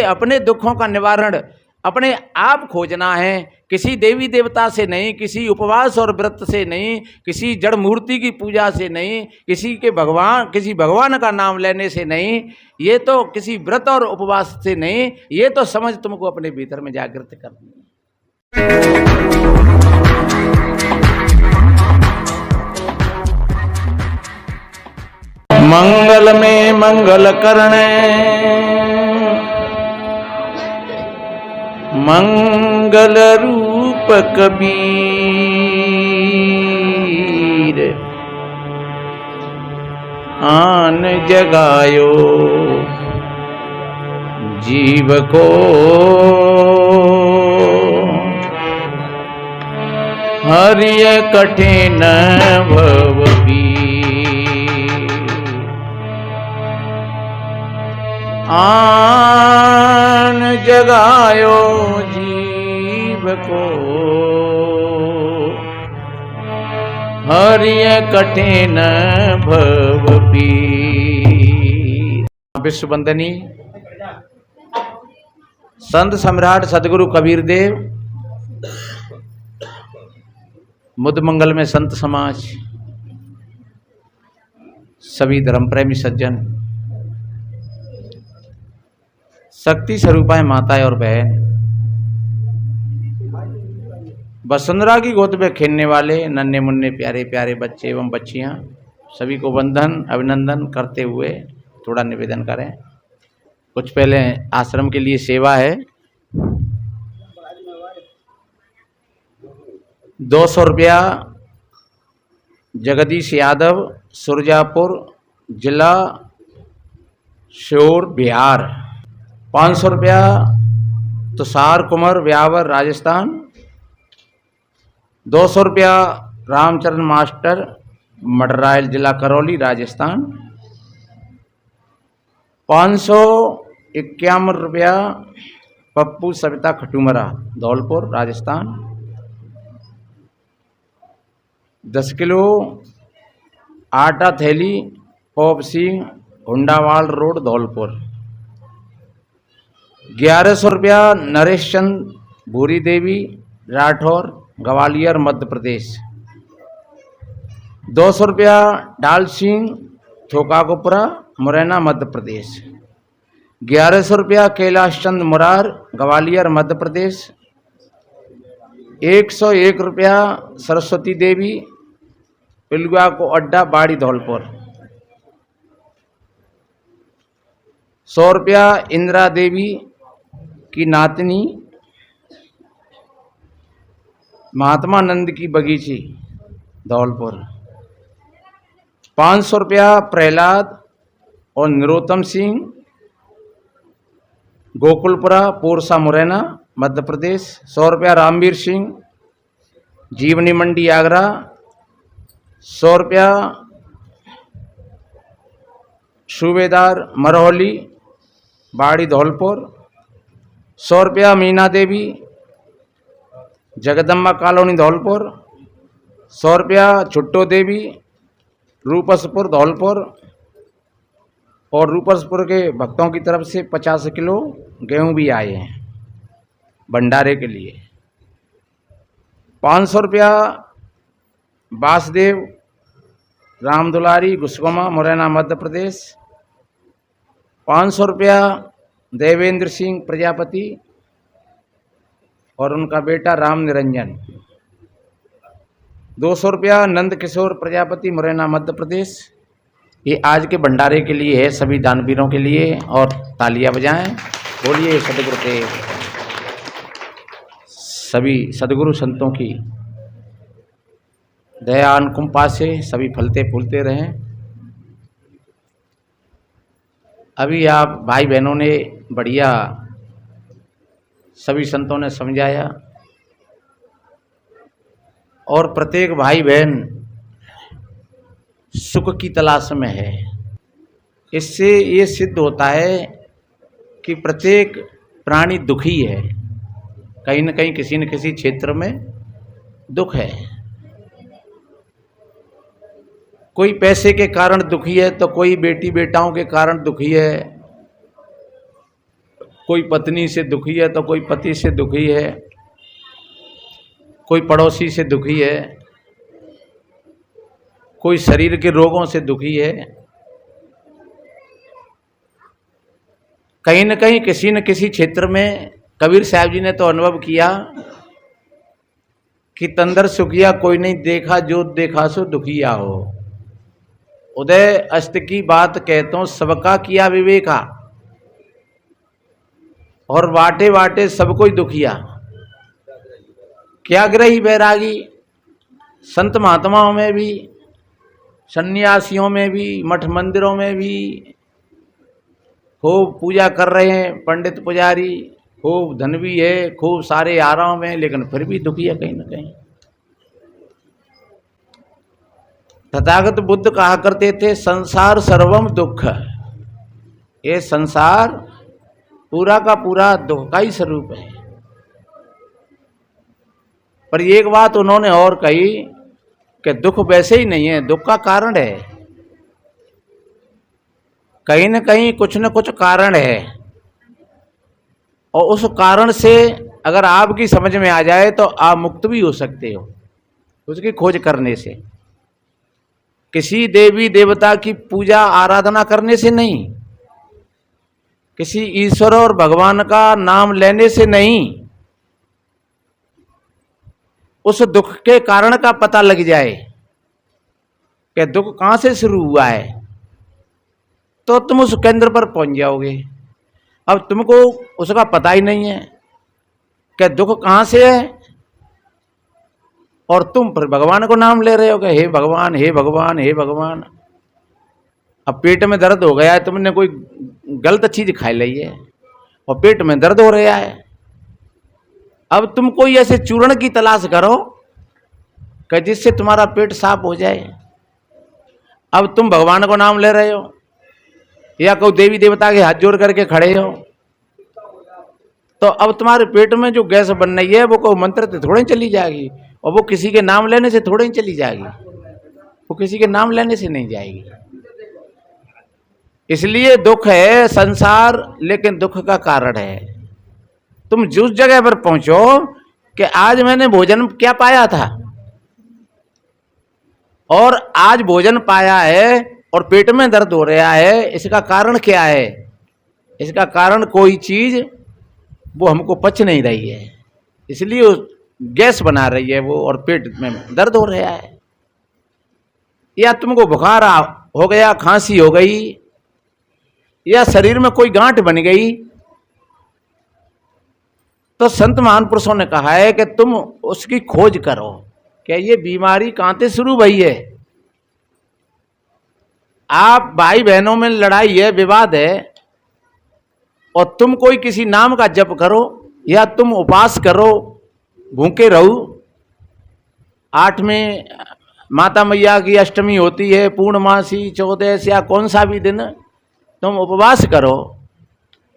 अपने दुखों का निवारण अपने आप खोजना है, किसी देवी देवता से नहीं, किसी उपवास और व्रत से नहीं, किसी जड़ मूर्ति की पूजा से नहीं, किसी भगवान का नाम लेने से नहीं, ये तो किसी व्रत और उपवास से नहीं, ये तो समझ तुमको अपने भीतर में जागृत करनी है। मंगल में मंगल करने मंगल रूप कबीर, आन जगायो जीव को हरिय कठिन भव आन जगायो जीव को हरिय कठिन भव पीर। विश्ववंदनी संत सम्राट सदगुरु कबीर देव, मुदमंगल में संत समाज, सभी धर्म प्रेमी सज्जन, शक्ति स्वरूपाएं माताएं और बहन, वसुंधरा की गोद में खेलने वाले नन्हे मुन्ने प्यारे प्यारे बच्चे एवं बच्चियां, सभी को वंदन अभिनंदन करते हुए थोड़ा निवेदन करें। कुछ पहले आश्रम के लिए सेवा है। 200 रुपया जगदीश यादव, सुरजापुर जिला श्योर बिहार। 500 रुपया तुषार कुमार व्यावर राजस्थान। 200 रुपया रामचरण मास्टर मडरायल जिला करौली राजस्थान। 551 रुपया पप्पू सविता खटूमरा धौलपुर राजस्थान। 10 किलो आटा थैली पॉप सिंह हुंडावाल रोड धौलपुर। 1100 रुपया नरेश चंद भूरी देवी राठौर ग्वालियर मध्य प्रदेश। 200 रुपया डाल सिंह थोकाकोपुरा मुरैना मध्य प्रदेश। 1100 रुपया कैलाश चंद मुरार ग्वालियर मध्य प्रदेश। 101 रुपया सरस्वती देवी पिलुआ को अड्डा बाड़ी धौलपुर। 100 रुपया इंदिरा देवी की नातनी महात्मा नंद की बगीची धौलपुर। 500 रुपया प्रहलाद और निरोत्तम सिंह गोकुलपुरा पोरसा मुरैना मध्य प्रदेश। 100 रुपया रामवीर सिंह जीवनी मंडी आगरा। 100 रुपया सूबेदार मरहौली बाड़ी धौलपुर। 100 रुपया मीना देवी जगदम्बा कॉलोनी धौलपुर। 100 रुपया छुट्टो देवी रूपसपुर धौलपुर। और रूपसपुर के भक्तों की तरफ से 50 किलो गेहूं भी आए हैं भंडारे के लिए। 500 रुपया वासुदेव रामदुलारी गुस्कोमा मुरैना मध्य प्रदेश। 500 रुपया देवेंद्र सिंह प्रजापति और उनका बेटा राम निरंजन। 200 रुपया नंद किशोर प्रजापति मुरैना मध्य प्रदेश। ये आज के भंडारे के लिए है, सभी दानवीरों के लिए। और तालियां बजाएं, बोलिए सदगुरु देव। सभी सदगुरु संतों की दया अनुकंपा से सभी फलते फूलते रहें। अभी आप भाई बहनों ने बढ़िया सभी संतों ने समझाया और प्रत्येक भाई बहन सुख की तलाश में है। इससे ये सिद्ध होता है कि प्रत्येक प्राणी दुखी है, कहीं न कहीं किसी न किसी क्षेत्र में दुख है। कोई पैसे के कारण दुखी है तो कोई बेटी बेटाओं के कारण दुखी है, कोई पत्नी से दुखी है तो कोई पति से दुखी है, कोई पड़ोसी से दुखी है, कोई शरीर के रोगों से दुखी है। कहीं न कहीं किसी न किसी क्षेत्र में कबीर साहब जी ने तो अनुभव किया कि तंदर सुखिया कोई नहीं देखा, जो देखा सो दुखिया हो। उदय अस्त की बात कहता हूं, सबका किया विवेका, और वाटे वाटे सब कोई दुखिया। क्या ग्रही बैरागी, संत महात्माओं में भी, सन्यासियों में भी, मठ मंदिरों में भी खूब पूजा कर रहे हैं पंडित पुजारी, खूब धन भी है, खूब सारे आराम है, लेकिन फिर भी दुखी है कहीं ना कहीं। तथागत बुद्ध कहा करते थे, संसार सर्वम दुख। ये संसार पूरा का पूरा दुख का ही स्वरूप है। पर एक बात उन्होंने और कही कि दुख वैसे ही नहीं है, दुख का कारण है। कहीं न कहीं कुछ न कुछ कारण है, और उस कारण से अगर आपकी समझ में आ जाए तो आप मुक्त भी हो सकते हो उसकी खोज करने से। किसी देवी देवता की पूजा आराधना करने से नहीं, किसी ईश्वर और भगवान का नाम लेने से नहीं, उस दुख के कारण का पता लग जाए कि दुख कहां से शुरू हुआ है, तो तुम उस केंद्र पर पहुंच जाओगे। अब तुमको उसका पता ही नहीं है कि दुख कहां से है, और तुम फिर भगवान को नाम ले रहे हो कि हे भगवान हे भगवान हे भगवान। अब पेट में दर्द हो गया है, तुमने कोई गलत चीज खा ली है और पेट में दर्द हो रहा है। अब तुम कोई ऐसे चूर्ण की तलाश करो कि जिससे तुम्हारा पेट साफ हो जाए। अब तुम भगवान को नाम ले रहे हो या कोई देवी देवता के हाथ जोड़ करके खड़े हो, तो अब तुम्हारे पेट में जो गैस बन रही है वो कोई मंत्र से थोड़ी चली जाएगी, और वो किसी के नाम लेने से थोड़ी चली जाएगी, वो किसी के नाम लेने से नहीं जाएगी। इसलिए दुख है संसार, लेकिन दुख का कारण है। तुम जिस जगह पर पहुंचो कि आज मैंने भोजन क्या पाया था, और आज भोजन पाया है और पेट में दर्द हो रहा है, इसका कारण क्या है? इसका कारण कोई चीज वो हमको पच नहीं रही है, इसलिए गैस बना रही है वो, और पेट में दर्द हो रहा है। या तुमको बुखार हो गया, खांसी हो गई, या शरीर में कोई गांठ बन गई, तो संत महान पुरुषों ने कहा है कि तुम उसकी खोज करो कि ये बीमारी कहां से शुरू हुई है। आप भाई बहनों में लड़ाई है, विवाद है, और तुम कोई किसी नाम का जप करो या तुम उपवास करो, भूखे रहो। 8 में माता मैया की अष्टमी होती है, पूर्णमासी, चौदस या कौन सा भी दिन तुम उपवास करो,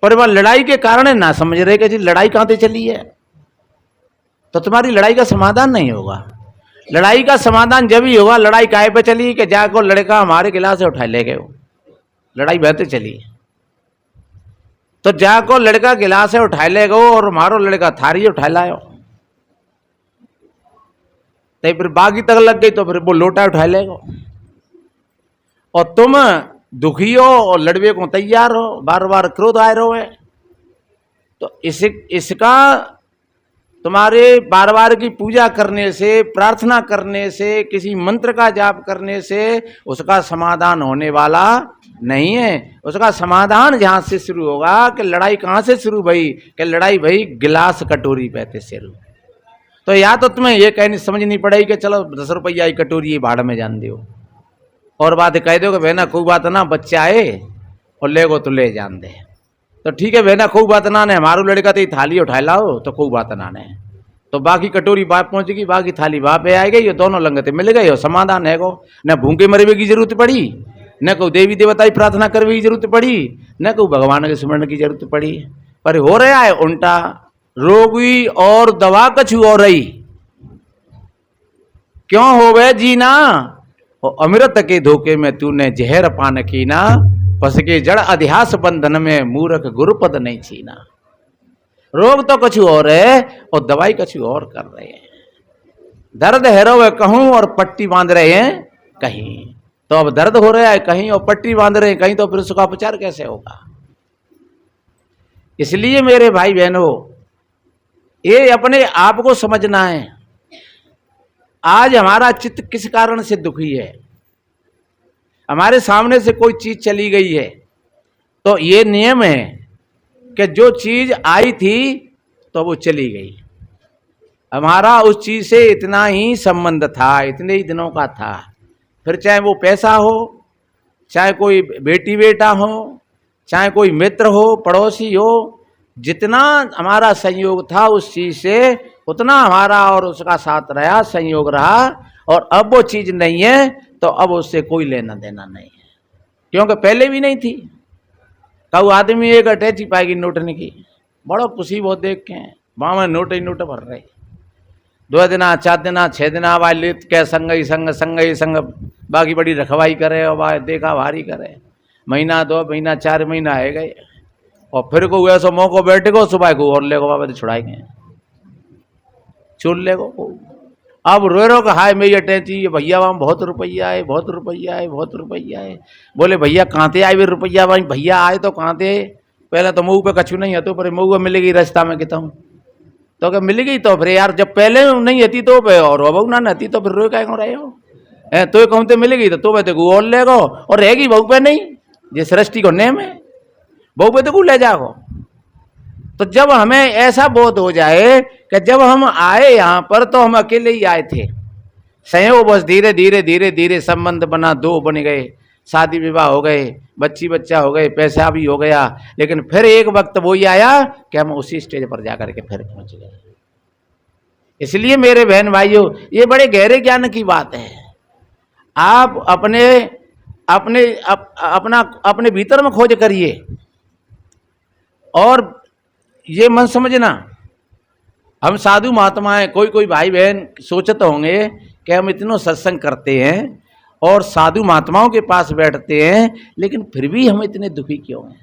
पर वह लड़ाई के कारण ना समझ रहे कि जी लड़ाई कहां से चली है, तो तुम्हारी लड़ाई का समाधान नहीं होगा। लड़ाई का समाधान जब ही होगा, लड़ाई काहे पे चली कि जाको लड़का हमारे गिलास से उठा ले गए, लड़ाई बहते चली। तो जाको लड़का गिलास से उठा ले गो और मारो लड़का थारी उठा लाओ, तो फिर बागी तक लग गई तो फिर वो लोटा उठा लेगा, और तुम दुखी हो और लड़वे को तैयार हो, बार बार क्रोध आए रहो है। तो इसका तुम्हारे बार बार की पूजा करने से, प्रार्थना करने से, किसी मंत्र का जाप करने से उसका समाधान होने वाला नहीं है। उसका समाधान जहां से शुरू होगा कि लड़ाई कहां से शुरू भई, कि लड़ाई भई गिलास कटोरी पे शुरू। तो या तो तुम्हें ये कहनी समझनी पड़ेगी कि चलो 10 रुपया की कटोरी भाड़ में जान दो, और बात कह दो कि बहना खूब बात ना, बच्चा आए और ले गो तो ले जान दे, तो ठीक है बहना खूब बात ना ने, हमारो लड़का तो थाली उठा लाओ तो खूब बात ना ने, तो बाकी कटोरी बाप पहुंचेगी, बाकी थाली बाप पे आएगी, ये दोनों लंगते मिल गए और समाधान है। गो न भूखे मरवे की जरूरत पड़ी, न को देवी देवता की प्रार्थना करने की जरूरत पड़ी, न को भगवान के स्मरण की जरूरत पड़ी, पर हो रहा है उल्टा। रोगी और दवा कछु और रही, क्यों हो गए जीना, और अमृत के धोखे में तूने जहर पान कीना, फंस के जड़ अध्यास बंधन में मूर्ख गुरुपद नहीं छीना। रोग तो कुछ और है और दवाई कुछ और कर रहे हैं। दर्द है रो कहूं और पट्टी बांध रहे हैं कहीं। तो अब दर्द हो रहा है कहीं और पट्टी बांध रहे हैं कहीं, तो फिर उसका उपचार कैसे होगा? इसलिए मेरे भाई बहनों, ये अपने आप को समझना है। आज हमारा चित्त किस कारण से दुखी है? हमारे सामने से कोई चीज चली गई है तो ये नियम है कि जो चीज आई थी तो वो चली गई। हमारा उस चीज से इतना ही संबंध था, इतने ही दिनों का था। फिर चाहे वो पैसा हो, चाहे कोई बेटी बेटा हो, चाहे कोई मित्र हो, पड़ोसी हो, जितना हमारा संयोग था उस चीज से, उतना हमारा और उसका साथ रहा, संयोग रहा। और अब वो चीज नहीं है तो अब उससे कोई लेना देना नहीं है, क्योंकि पहले भी नहीं थी। कहू आदमी एक अटैची पाएगी नोटने की, बड़ो खुशी बहुत देख के वहां में नोट ही नोट भर रहे। 2 दिना 4 दिना 6 दिना वाले क्या संग ही संग बाकी बड़ी रखवाई करे और वह देखा भारी करे। महीना 2 महीना 4 महीना है गए और फिर को ऐसा मौको बैठे को सुबह को और लेगो बाबा छुड़ाएंगे, चुन लेगो। अब रो रो का हाय मेरी अटैची भैया वहाँ बहुत रुपया है, बहुत रुपया है, बहुत रुपया है। बोले भैया कहाँ थे आए वे रुपया? भाई भैया आए तो कहाँ थे? पहले तो मुँह पे कछु नहीं है तो पर मुँह मिलेगी रास्ता में कहता हूँ तो क्या मिल गई? तो फिर यार जब पहले नहीं हती तो और बहू ना नती तो फिर रो क्या रहे हो? तो कहूँ तो मिलेगी तो मैं तो और ले गो और रहेगी बहू पे नहीं, जिस सृष्टि को नेम है बहू पे तो ले जाओ। तो जब हमें ऐसा बोध हो जाए कि जब हम आए यहाँ पर तो हम अकेले ही आए थे, संयोग बस धीरे धीरे धीरे धीरे संबंध बना, 2 बन गए, शादी विवाह हो गए, बच्ची बच्चा हो गए, पैसा भी हो गया। लेकिन फिर एक वक्त वो ही आया कि हम उसी स्टेज पर जाकर के फिर पहुंच गए। इसलिए मेरे बहन भाइयों, ये बड़े गहरे ज्ञान की बात है। आप अपने अपने अपना अपने भीतर में खोज करिए और ये मन समझना, हम साधु महात्मा हैं। कोई भाई बहन सोचते होंगे कि हम इतना सत्संग करते हैं और साधु महात्माओं के पास बैठते हैं, लेकिन फिर भी हम इतने दुखी क्यों हैं?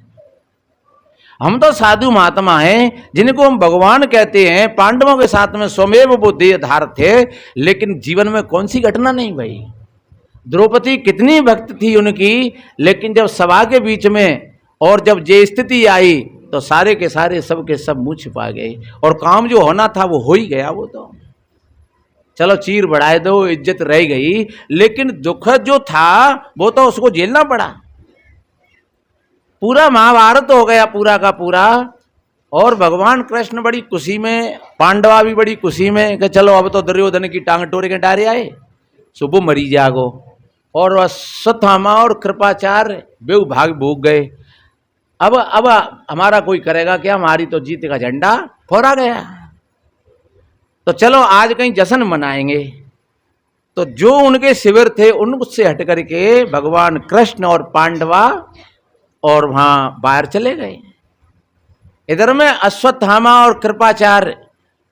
हम तो साधु महात्मा हैं जिनको हम भगवान कहते हैं। पांडवों के साथ में स्वमेव वो देहधार थे, लेकिन जीवन में कौन सी घटना नहीं भाई। द्रौपदी कितनी भक्त थी उनकी, लेकिन जब सभा के बीच में और जब ये स्थिति आई तो सारे के सारे सब के सब मुंह छिपा गए और काम जो होना था वो हो ही गया। वो तो चलो चीर बढ़ाए दो, इज्जत रह गई, लेकिन दुख जो था वो तो उसको झेलना पड़ा। पूरा महाभारत हो गया पूरा का पूरा और भगवान कृष्ण बड़ी खुशी में, पांडवा भी बड़ी खुशी में कि चलो अब तो दुर्योधन की टांग टोरे के डारे आए, सुबह मरी जागो। और अश्वत्थामा और कृपाचार्य बेउ भाग भूग गए। अब हमारा कोई करेगा क्या? हमारी तो जीत का झंडा फहरा गया। तो चलो आज कहीं जश्न मनाएंगे। तो जो उनके शिविर थे उनसे हट करके भगवान कृष्ण और पांडवा और वहां बाहर चले गए। इधर में अश्वत्थामा और कृपाचार्य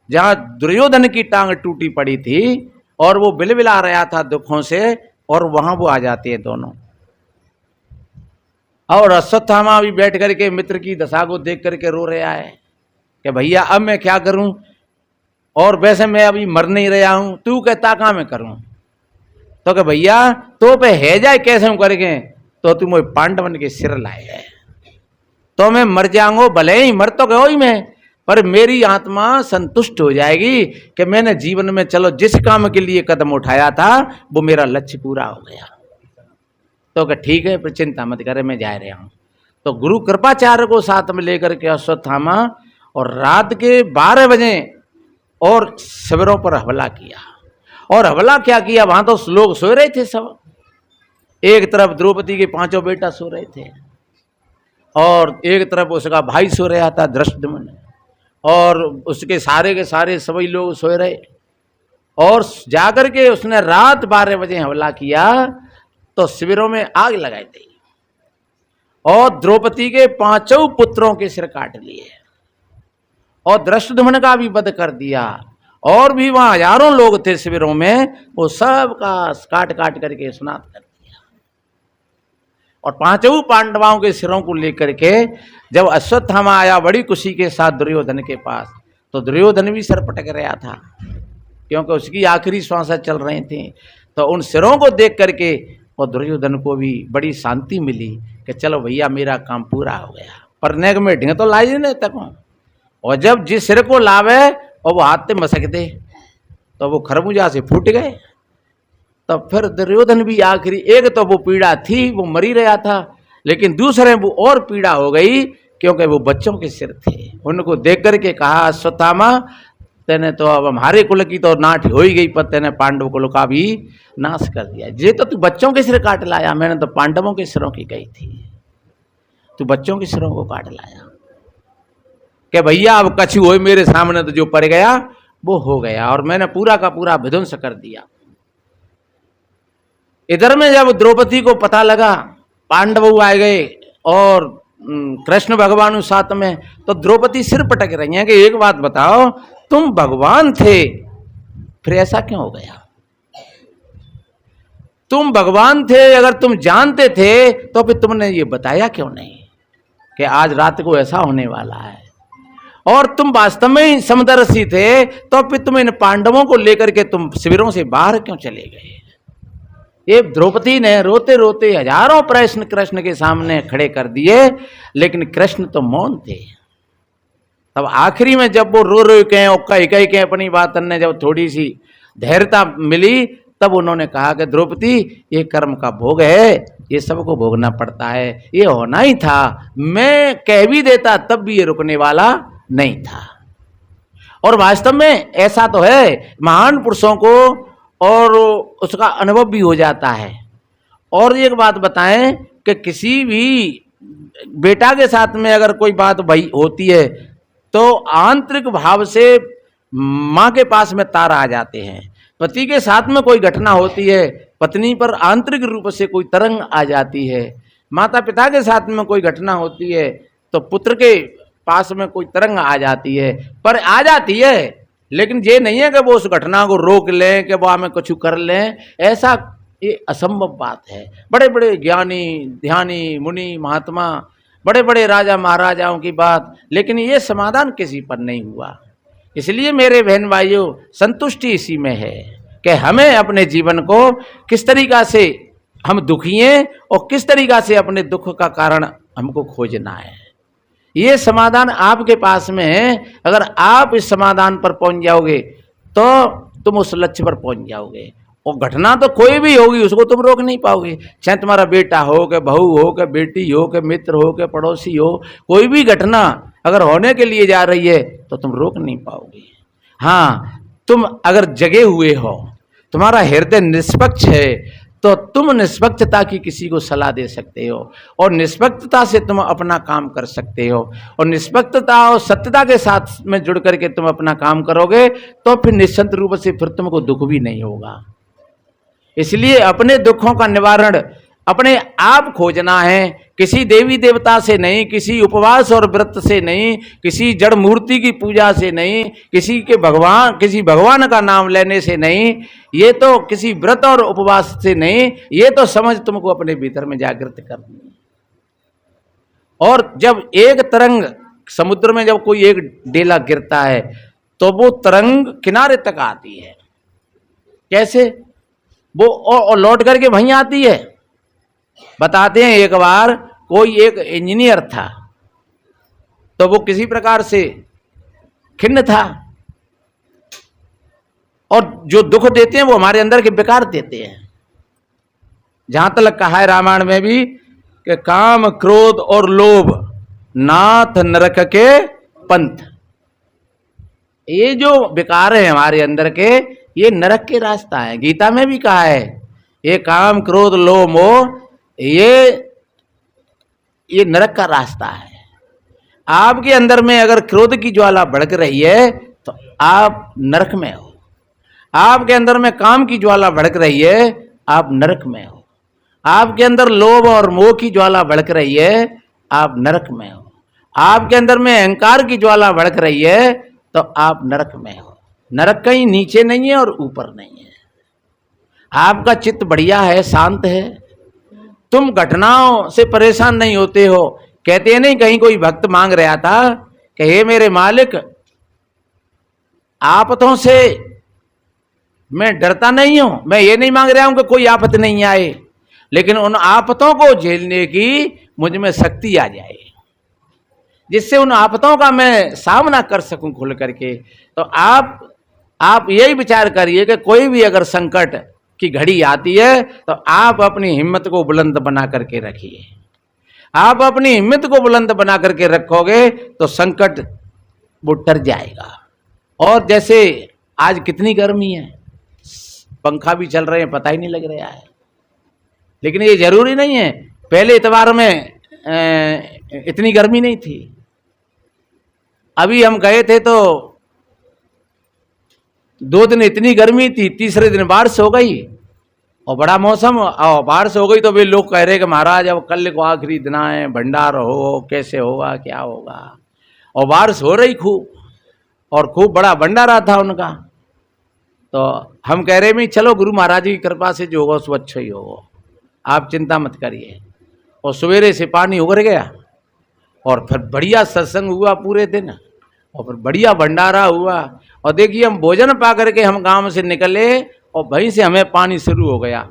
जहां दुर्योधन की टांग टूटी पड़ी थी और वो बिलबिला रहा था दुखों से, और वहां वो आ जाते हैं दोनों। और अश्वत्थामा भी बैठ करके मित्र की दशा को देख करके रो रहा है कि भैया अब मैं क्या करूं, और वैसे मैं अभी मर नहीं रहा हूं, तू कहता कहाँ मैं करूं? तो कि भैया तो पे है जाए कैसे हम करेंगे, तो तुम वो पांडवन के सिर लाए है तो मैं मर जाऊंगा, भले ही मर तो गयो ही मैं, पर मेरी आत्मा संतुष्ट हो जाएगी कि मैंने जीवन में चलो जिस काम के लिए कदम उठाया था वो मेरा लक्ष्य पूरा हो गया। तो क्या ठीक है, फिर चिंता मत करे, मैं जा रहा हूँ। तो गुरु कृपाचार्य को साथ में लेकर के अश्वत्थामा और रात के 12 बजे और शिविरों पर हमला किया। और हमला क्या किया, वहां तो लोग सो रहे थे सब। एक तरफ द्रौपदी के 5 बेटा सो रहे थे और एक तरफ उसका भाई सो रहा था धृष्टद्युम्न, और उसके सारे के सारे सभी लोग सोए रहे। और जाकर के उसने रात 12 बजे हमला किया तो शिविरों में आग लगाई दी और द्रौपदी के 5 पुत्रों के सिर काट लिए और धृष्टद्युम्न का भी वध कर दिया। और भी वहां हजारों लोग थे शिविरों में, वो सब का काट काट करके स्नात कर दिया। और पांचों पांडवों के सिरों को लेकर के जब अश्वत्थामा आया बड़ी खुशी के साथ दुर्योधन के पास, तो दुर्योधन भी सर पटक रहा था क्योंकि उसकी आखिरी श्वासें चल रही थी। तो उन सिरों को देख करके और दुर्योधन को भी बड़ी शांति मिली कि चलो भैया मेरा काम पूरा हो गया। पर नेक में ढींग तो लाई नहीं तक, और जब जिस सिर को लावे और वो हाथ से मसक दे तो वो खरबूजा से फूट गए। तब फिर दुर्योधन भी आखिरी, एक तो वो पीड़ा थी वो मरी रहा था, लेकिन दूसरे वो और पीड़ा हो गई क्योंकि वो बच्चों के सिर थे। उनको देख करके कहा अश्वत्थामा तेने तो अब हमारे कुल की तो नाट हो ही गई, पर तेने पांडव कुल का भी नाश कर दिया। ये तो तू बच्चों के सिर काट लाया, मैंने तो पांडवों के सिरों की कही थी, तू बच्चों के सिरों को काट लाया। कि भैया अब कछु हो मेरे सामने तो जो पड़ गया वो हो गया, और मैंने पूरा का पूरा विध्वंस कर दिया। इधर में जब द्रौपदी को पता लगा पांडव आ गए और कृष्ण भगवान साथ में, तो द्रौपदी सिर पटक रही है कि एक बात बताओ, तुम भगवान थे फिर ऐसा क्यों हो गया? तुम भगवान थे, अगर तुम जानते थे तो फिर तुमने ये बताया क्यों नहीं कि आज रात को ऐसा होने वाला है? और तुम वास्तव में ही समदर्शी थे तो फिर तुम इन पांडवों को लेकर के तुम शिविरों से बाहर क्यों चले गए? ये द्रौपदी ने रोते रोते हजारों प्रश्न कृष्ण के सामने खड़े कर दिए, लेकिन कृष्ण तो मौन थे। तब आखिरी में जब वो रो रो के और कह के अपनी बात ने जब थोड़ी सी धैर्यता मिली, तब उन्होंने कहा कि द्रौपदी ये कर्म का भोग है, ये सबको भोगना पड़ता है, ये होना ही था। मैं कह भी देता तब भी ये रुकने वाला नहीं था। और वास्तव में ऐसा तो है, महान पुरुषों को और उसका अनुभव भी हो जाता है। और एक बात बताएं कि किसी भी बेटा के साथ में अगर कोई बात भाई होती है तो आंतरिक भाव से माँ के पास में तार आ जाते हैं। पति के साथ में कोई घटना होती है, पत्नी पर आंतरिक रूप से कोई तरंग आ जाती है। माता पिता के साथ में कोई घटना होती है तो पुत्र के पास में कोई तरंग आ जाती है, पर आ जाती है, लेकिन ये नहीं है कि वो उस घटना को रोक लें कि वो हमें कुछ कर लें, ऐसा ये असंभव बात है। बड़े बड़े ज्ञानी ध्यानी मुनि महात्मा, बड़े बड़े राजा महाराजाओं की बात, लेकिन ये समाधान किसी पर नहीं हुआ। इसलिए मेरे बहन भाइयों, संतुष्टि इसी में है कि हमें अपने जीवन को किस तरीका से हम दुखी हैं और किस तरीका से अपने दुख का कारण हमको खोजना है। ये समाधान आपके पास में है। अगर आप इस समाधान पर पहुंच जाओगे तो तुम उस लक्ष्य पर पहुंच जाओगे। और घटना तो कोई भी होगी, उसको तुम रोक नहीं पाओगे। चाहे तुम्हारा बेटा हो, कि बहू हो, कि बेटी हो, कि मित्र हो, कि पड़ोसी हो, कोई भी घटना अगर होने के लिए जा रही है तो तुम रोक नहीं पाओगे। हाँ, तुम अगर जगे हुए हो, तुम्हारा हृदय निष्पक्ष है, तो तुम निष्पक्षता की किसी को सलाह दे सकते हो और निष्पक्षता से तुम अपना काम कर सकते हो। और निष्पक्षता और सत्यता के साथ में जुड़ करके तुम अपना काम करोगे तो फिर निश्चित रूप से फिर तुमको दुख भी नहीं होगा। इसलिए अपने दुखों का निवारण अपने आप खोजना है, किसी देवी देवता से नहीं, किसी उपवास और व्रत से नहीं, किसी जड़ मूर्ति की पूजा से नहीं, किसी भगवान का नाम लेने से नहीं, ये तो किसी व्रत और उपवास से नहीं, ये तो समझ तुमको अपने भीतर में जागृत करनी है। और जब एक तरंग समुद्र में जब कोई एक डेला गिरता है तो वो तरंग किनारे तक आती है। कैसे? वो और लौट करके वहीं आती है। बताते हैं, एक बार कोई एक इंजीनियर था तो वो किसी प्रकार से खिन्न था, और जो दुख देते हैं वो हमारे अंदर के विकार देते हैं। जहां तक कहा है रामायण में भी कि काम क्रोध और लोभ नाथ नरक के पंथ, ये जो विकार है हमारे अंदर के, ये नरक के रास्ता है। गीता में भी कहा है ये काम क्रोध लोभ मोह ये नरक का रास्ता है। आपके अंदर में अगर क्रोध की ज्वाला भड़क रही है तो आप नरक में हो। आपके अंदर में काम की ज्वाला भड़क रही है, आप नरक में हो। आपके अंदर लोभ और मोह की ज्वाला भड़क रही है, आप नरक में हो। आपके अंदर में अहंकार की ज्वाला भड़क रही है तो आप नरक में हो। नरक कहीं नीचे नहीं है और ऊपर नहीं है। आपका चित्त बढ़िया है, शांत है, तुम घटनाओं से परेशान नहीं होते हो। कहते हैं नहीं, कहीं कोई भक्त मांग रहा था कि हे मेरे मालिक, आफतों से मैं डरता नहीं हूं, मैं ये नहीं मांग रहा हूं कि कोई आफत नहीं आए, लेकिन उन आफतों को झेलने की मुझ में शक्ति आ जाए, जिससे उन आफतों का मैं सामना कर सकूं खुल करके। तो आप यही विचार करिए कि कोई भी अगर संकट की घड़ी आती है तो आप अपनी हिम्मत को बुलंद बना करके रखिए। आप अपनी हिम्मत को बुलंद बना करके रखोगे तो संकट वो डर जाएगा। और जैसे आज कितनी गर्मी है, पंखा भी चल रहे हैं, पता ही नहीं लग रहा है, लेकिन ये जरूरी नहीं है। पहले इतवार में इतनी गर्मी नहीं थी। अभी हम गए थे तो 2 दिन इतनी गर्मी थी, तीसरे दिन बारिश हो गई और बड़ा मौसम, और बारिश हो गई तो वे लोग कह रहे कि महाराज अब कल को आखिरी दिन है, भंडार हो, कैसे होगा, क्या होगा। और बारिश हो रही खूब, और खूब बड़ा भंडारा था उनका। तो हम कह रहे भाई चलो गुरु महाराज की कृपा से जो होगा सो अच्छा ही होगा, आप चिंता मत करिए। और सवेरे से पानी उगर गया और फिर बढ़िया सत्संग हुआ पूरे दिन, और फिर बढ़िया भंडारा हुआ। और देखिए हम भोजन पा करके हम गांव से निकले और वहीं से हमें पानी शुरू हो गया,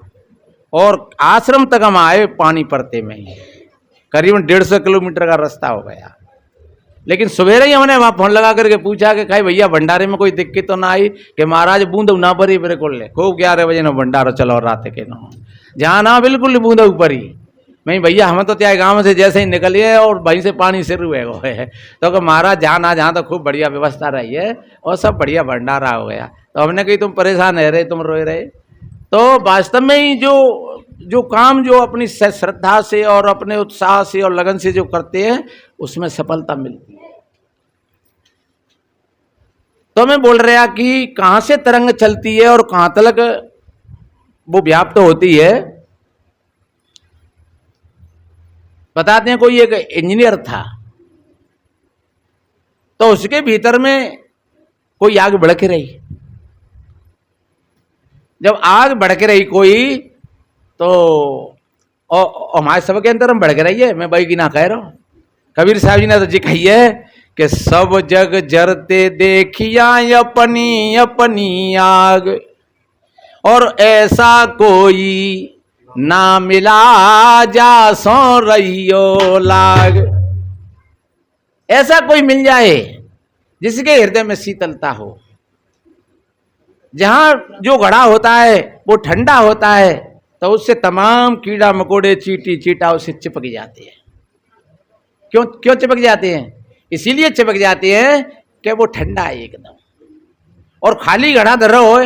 और आश्रम तक हम आए पानी पड़ते में ही, करीबन 150 किलोमीटर का रास्ता हो गया। लेकिन सवेरे ही हमने वहाँ फोन लगा करके पूछा कि भाई भैया भंडारे में कोई दिक्कत तो ना आई, कि महाराज बूंद ना भरी मेरे को ले खूब 11 बजे ना भंडारा चलो रात के ना, जहाँ ना बिल्कुल बूंद ऊपर ही। नहीं भैया हम तो त्याग गांव से जैसे ही निकलिए और वहीं से पानी शुरू है। तो महाराज जहाँ तो खूब बढ़िया व्यवस्था रही है और सब बढ़िया भंडारा हो गया। तो हमने कही तुम परेशान है रहे, तुम रोए रहे। तो वास्तव में ही जो काम जो अपनी श्रद्धा से और अपने उत्साह से और लगन से जो करते हैं उसमें सफलता मिलती है। तो मैं बोल रहा कि कहाँ से तरंग चलती है और कहाँ तक वो व्याप्त होती है। बताते हैं कोई एक इंजीनियर था, तो उसके भीतर में कोई आग भड़क रही। जब आग भड़क रही कोई, तो हमारे सबके अंदर हम भड़क रही है, मैं भाई की ना कह रहा हूं। कबीर साहब जी ने तो जी कही है कि सब जग जरते देखिया अपनी अपनी आग, और ऐसा कोई ना मिला जा सो रहियो लाग। ऐसा कोई मिल जाए जिसके हृदय में शीतलता हो, जहां जो घड़ा होता है वो ठंडा होता है, तो उससे तमाम कीड़ा मकोड़े चींटी चीटा उससे चिपक जाते हैं। क्यों चिपक जाते हैं? इसीलिए चिपक जाते हैं कि वो ठंडा है एकदम। और खाली घड़ा धर रहा हो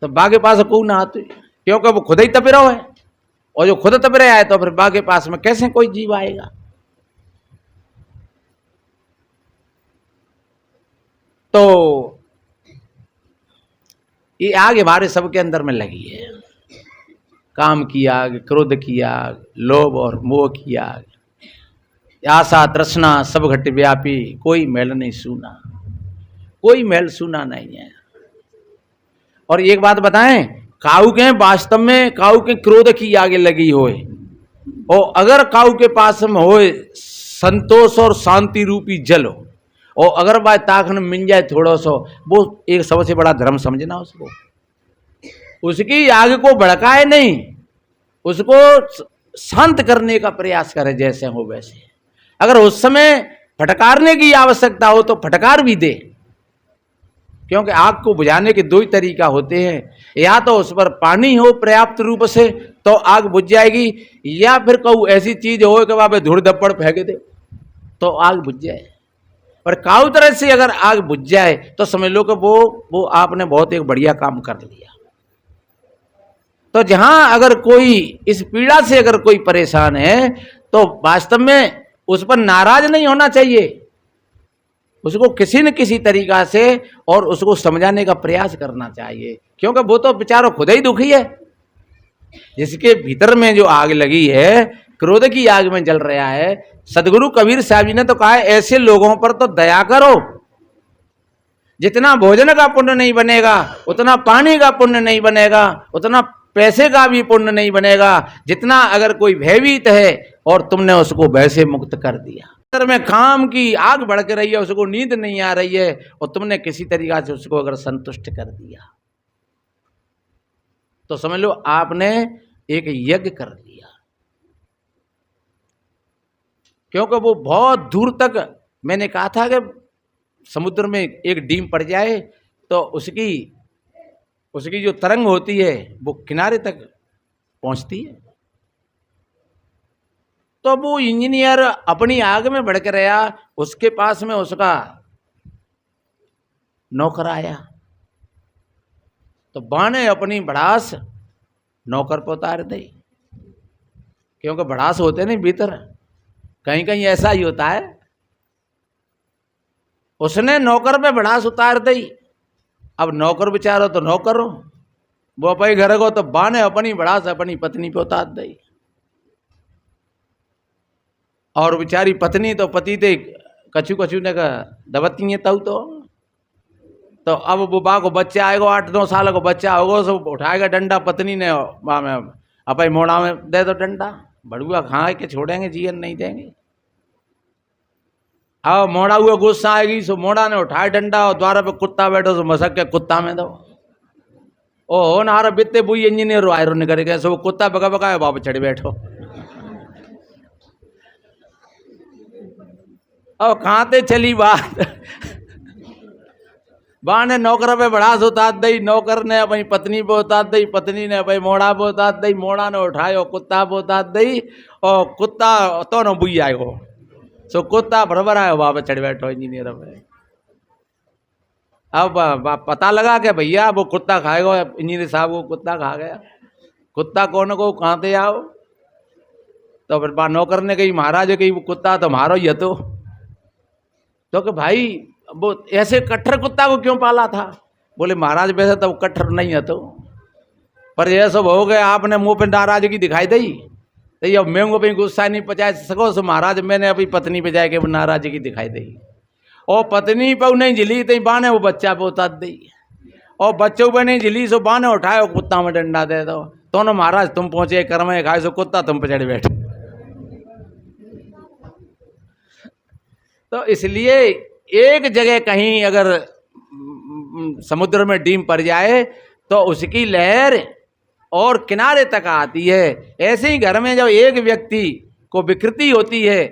तो बागे पास कोई ना आते, क्योंकि वो खुद ही तप रहा है, और जो खुद तप रहा है तो फिर बागे पास में कैसे कोई जीव आएगा। तो ये आग हमारे सबके अंदर में लगी है। काम की आग, क्रोध की आग, लोभ और मोह की आग, आशा तृष्णा सब घट व्यापी, कोई मेल नहीं सूना, कोई मेल सूना नहीं है। और एक बात बताएं, काऊ के वास्तव में काऊ के क्रोध की आगे लगी होए, और अगर काऊ के पास में होए संतोष और शांति रूपी जल हो, और अगर बात ताकन मिल जाए थोड़ा सा, वो एक सबसे बड़ा धर्म समझना उसको। उसकी आग को भड़काए नहीं, उसको शांत करने का प्रयास करे जैसे हो वैसे। अगर उस समय फटकारने की आवश्यकता हो तो फटकार भी दे, क्योंकि आग को बुझाने के 2 ही तरीका होते हैं, या तो उस पर पानी हो पर्याप्त रूप से तो आग बुझ जाएगी, या फिर कोई ऐसी चीज हो कि वहां पे धूल धप्पड़ फेंक दे तो आग बुझ जाए। और काऊ तरह से अगर आग बुझ जाए तो समझ लो कि वो आपने बहुत एक बढ़िया काम कर लिया। तो जहां अगर कोई इस पीड़ा से अगर कोई परेशान है तो वास्तव में उस पर नाराज नहीं होना चाहिए, उसको किसी न किसी तरीका से और उसको समझाने का प्रयास करना चाहिए, क्योंकि वो तो बेचारा खुद ही दुखी है। जिसके भीतर में जो आग लगी है, क्रोध की आग में जल रहा है, सदगुरु कबीर साहब जी ने तो कहा है ऐसे लोगों पर तो दया करो। जितना भोजन का पुण्य नहीं बनेगा, उतना पानी का पुण्य नहीं बनेगा, उतना पैसे का भी पुण्य नहीं बनेगा जितना अगर कोई भयभीत है और तुमने उसको भय से मुक्त कर दिया। अंदर में काम की आग भड़क रही है, उसको नींद नहीं आ रही है और तुमने किसी तरीका से उसको अगर संतुष्ट कर दिया तो समझ लो आपने एक यज्ञ कर लिया। क्योंकि वो बहुत दूर तक, मैंने कहा था कि समुद्र में एक डीम पड़ जाए तो उसकी जो तरंग होती है वो किनारे तक पहुंचती है। तो वो इंजीनियर अपनी आग में भड़क रहा, उसके पास में उसका नौकर आया तो बाने अपनी भड़ास नौकर पर उतार दी। क्योंकि भड़ास होते नहीं भीतर, कहीं कहीं ऐसा ही होता है। उसने नौकर पे भड़ास उतार दी। अब नौकर बेचारा तो नौकर हो, वो अपने घर को तो बाने अपनी भड़ास अपनी पत्नी पे उतार दी। और बेचारी पत्नी तो पति थे कछु कछु ने कहा दबती है तब तो अब वो बा को बच्चा आएगा, 8-9 साल को बच्चा होगा, सब उठाएगा डंडा, पत्नी ने अपने मोड़ा में दे दो डंडा, बड़ुआ खा के छोड़ेंगे, जीवन नहीं देंगे। अब मोड़ा हुआ गुस्सा आएगी, सो मोड़ा ने उठाए डंडा और द्वारा पे कुत्ता बैठो सो मसक के कुत्ता में दो। ओ नारा बित्ते बुई इंजीनियर आयरन ने करेगा, सो कुत्ता बका बका बाप चढ़ बैठो। अब खाते चली बात, बा ने नौकर पे भड़ास उतार दी, नौकर ने अपनी पत्नी पे उतार दी, पत्नी ने अपनी मोड़ा पे उतार दी, मोड़ा ने उठाए कुत्ता पे उतार दी और कुत्ता तो न बुई आएगो, सो कुत्ता बराबर आयो बाप चढ़ बैठो इंजीनियर पे। अब पता लगा कि भैया वो कुत्ता खाएगा, इंजीनियर साहब को कुत्ता खा गया। कुत्ता कौन को कहाँ से आओ, तो फिर बा नौकर ने कही महाराज कही वो कुत्ता तुम्हारा ही है तो कि भाई वो ऐसे कट्टर कुत्ता को क्यों पाला था? बोले महाराज वैसे तो कट्टर नहीं है पर यह सब हो गया, आपने मुंह पे नाराजगी दिखाई दी तो अब मैं पे गुस्सा नहीं पचा सको, सो महाराज मैंने अपनी पत्नी पे जाके वो नाराजगी दिखाई दी और पत्नी पे नहीं झिली तो बाने वो बच्चा पे उतार दी और बच्चों पे नहीं झिली सो बाने उठाए कुत्ता में डंडा दे दो तो ना महाराज तुम पहुंचे कर्म में खाए सो कुत्ता तुम पे चढ़ बैठे। तो इसलिए एक जगह कहीं अगर समुद्र में डीम पड़ जाए तो उसकी लहर और किनारे तक आती है। ऐसे ही घर में जब एक व्यक्ति को विकृति होती है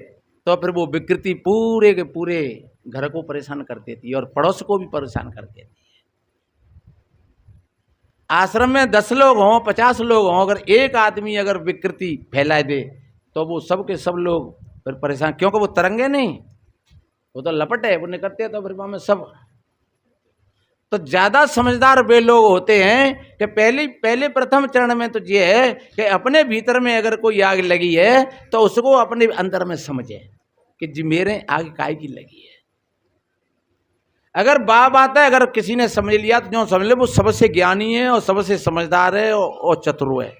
तो फिर वो विकृति पूरे के पूरे घर को परेशान कर देती है और पड़ोस को भी परेशान कर देती है। आश्रम में 10 लोग हों 50 लोग हों, अगर एक आदमी अगर विकृति फैला दे तो वो सब के सब लोग फिर परेशान, क्योंकि वो तरंगे नहीं, वो तो लपट है, वो निकलते हैं तो फिर में सब। तो ज्यादा समझदार वे लोग होते हैं कि पहले प्रथम चरण में तो ये है कि अपने भीतर में अगर कोई आग लगी है तो उसको अपने अंदर में समझे कि जी मेरे आग काय की लगी है। अगर बात है, अगर किसी ने समझ लिया तो जो समझ ले वो सबसे ज्ञानी है और सबसे समझदार है और चतुर है।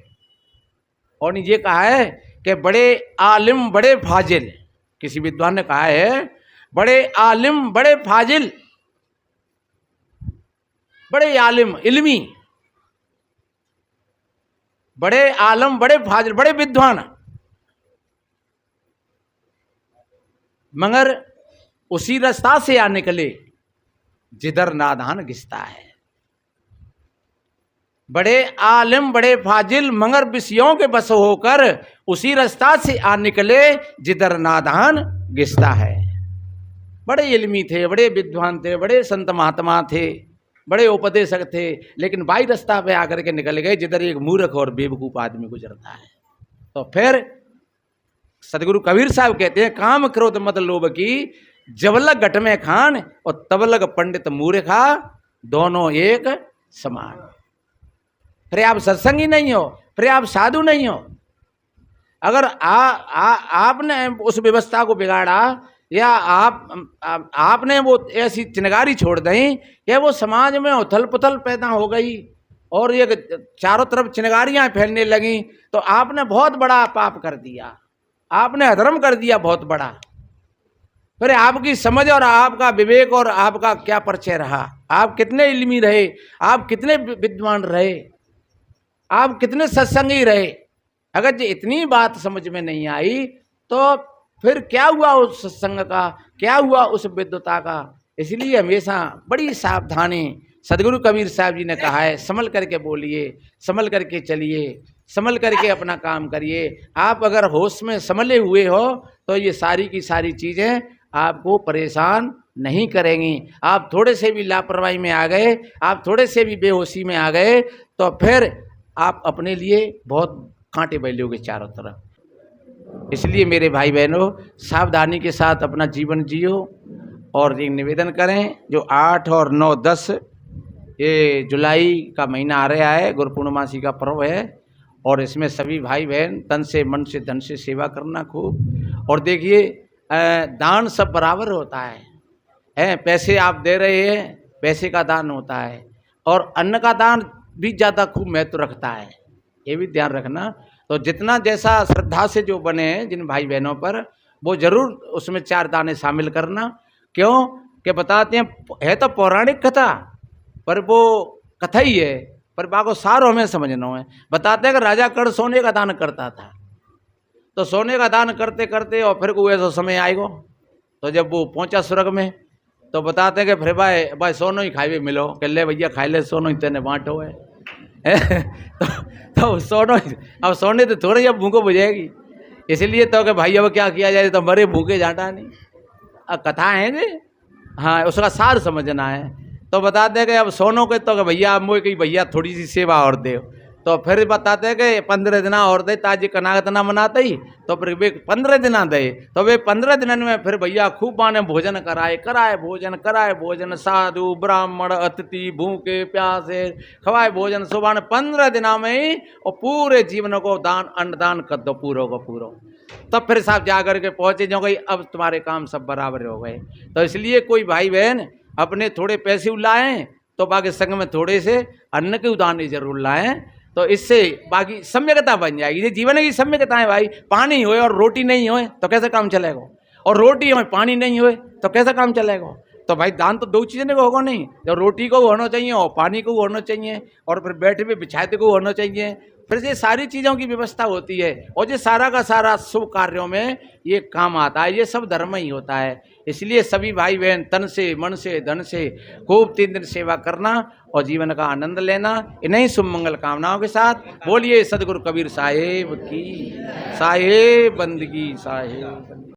और ये कहा है कि बड़े आलिम बड़े फाजिल, किसी विद्वान ने कहा है बड़े आलिम बड़े फाजिल, बड़े आलिम इल्मी, बड़े आलम बड़े फाजिल, बड़े विद्वान, मगर उसी रास्ता से आ निकले जिधर नादान घिसता है। बड़े आलिम बड़े फाजिल मगर विषयों के बस होकर उसी रास्ता से आ निकले जिधर नादान घिसता है। बड़े इल्मी थे, बड़े विद्वान थे, बड़े संत महात्मा थे, बड़े उपदेशक थे, लेकिन बाई रास्ता पे आकर के निकल गए जिधर एक मूर्ख और बेवकूफ आदमी गुजरता है। तो फिर सदगुरु कबीर साहब कहते हैं काम क्रोध मत लोभ की, जबलक घट में खान और तबलक पंडित मूर्खा, दोनों एक समान। फिर आप सत्संगी नहीं हो, फिर आप साधु नहीं हो। अगर आपने उस व्यवस्था को बिगाड़ा या आपने वो ऐसी चिनगारी छोड़ दी कि वो समाज में उथल पुथल पैदा हो गई और ये चारों तरफ चिनगारियां फैलने लगी, तो आपने बहुत बड़ा पाप कर दिया, आपने अधर्म कर दिया बहुत बड़ा। फिर आपकी समझ और आपका विवेक और आपका क्या परिचय रहा? आप कितने इल्मी रहे, आप कितने विद्वान रहे? आप कितने सत्संगी रहे, अगर जो इतनी बात समझ में नहीं आई तो फिर क्या हुआ उस सत्संग का, क्या हुआ उस विद्वता का। इसलिए हमेशा बड़ी सावधानी, सदगुरु कबीर साहब जी ने कहा है, संभल करके बोलिए, संभल करके चलिए, संभल करके अपना काम करिए। आप अगर होश में संभले हुए हो तो ये सारी की सारी चीज़ें आपको परेशान नहीं करेंगी। आप थोड़े से भी लापरवाही में आ गए, आप थोड़े से भी बेहोशी में आ गए तो फिर आप अपने लिए बहुत कांटे बैलोगे चारों तरफ। इसलिए मेरे भाई बहनों, सावधानी के साथ अपना जीवन जियो। और एक निवेदन करें, जो 8 और 9, 10 ये जुलाई का महीना आ रहा है, गुरु पूर्णमासी का पर्व है, और इसमें सभी भाई बहन तन से मन से धन से सेवा करना खूब। और देखिए दान सब बराबर होता है, पैसे आप दे रहे हैं, पैसे का दान होता है, और अन्न का दान भी ज़्यादा खूब महत्व रखता है, ये भी ध्यान रखना। तो जितना जैसा श्रद्धा से जो बने जिन भाई बहनों पर, वो जरूर उसमें 4 दाने शामिल करना। क्यों कि बताते हैं, है तो पौराणिक कथा, पर वो कथा ही है, पर बाको सार हमें समझना है। बताते हैं कि राजा कर्ण सोने का दान करता था, तो सोने का दान करते करते और फिर कोई ऐसा समय आएगा, तो जब वो पहुंचा स्वर्ग में, तो बताते हैं कि फिर भाई सोनो ही खाए मिलो, कह ले भैया खाई ले, सोनो ही तेने बांटो है। तो सोनो, अब सोने तो थोड़ी अब भूखो बुझेगी, इसलिए तो कि भाई अब क्या किया जाए, तो मरे भूखे जाटा नहीं। अब कथा है जी, हाँ, उसका सार समझना है। तो बताते हैं कि अब सोनो के तो कि भैया अब मुझे कही भैया थोड़ी सी सेवा और दे, तो फिर बताते हैं कि 15 दिन और दे, ताजी कनागत ना मनाते ही, तो फिर वे 15 दिन दे, तो वे 15 दिन में फिर भैया खूब माने भोजन कराए भोजन, साधु ब्राह्मण अतिथि भूखे प्यासे खवाए भोजन, सुबह 15 दिन में ही, और पूरे जीवन को दान अन्नदान कर दो पूरो को पूरो। तब फिर साहब जाकर के पहुँचे, जो गई अब तुम्हारे काम सब बराबर हो गए। तो इसलिए कोई भाई बहन अपने थोड़े पैसे लाएं, तो बाकी संग में थोड़े से अन्न के उदान जरूर लाएं, तो इससे बाकी सम्यकता बन जाएगी। ये जीवन की सम्यकता है भाई। पानी होए और रोटी नहीं होए तो कैसे काम चलेगा, और रोटी होए पानी नहीं होए तो कैसे काम चलेगा। तो भाई दान तो 2 चीज़ें को होगा नहीं, जब रोटी को होना चाहिए और पानी को होना चाहिए, और फिर बैठे हुए बिछाते को होना चाहिए, फिर ये सारी चीज़ों की व्यवस्था होती है। और ये सारा का सारा शुभ कार्यों में ये काम आता है, ये सब धर्म ही होता है। इसलिए सभी भाई बहन तन से मन से धन से खूब 3 दिन सेवा करना और जीवन का आनंद लेना। इन्हीं शुभ मंगल कामनाओं के साथ बोलिए सदगुरु कबीर साहेब की, साहेब बंदगी साहेब।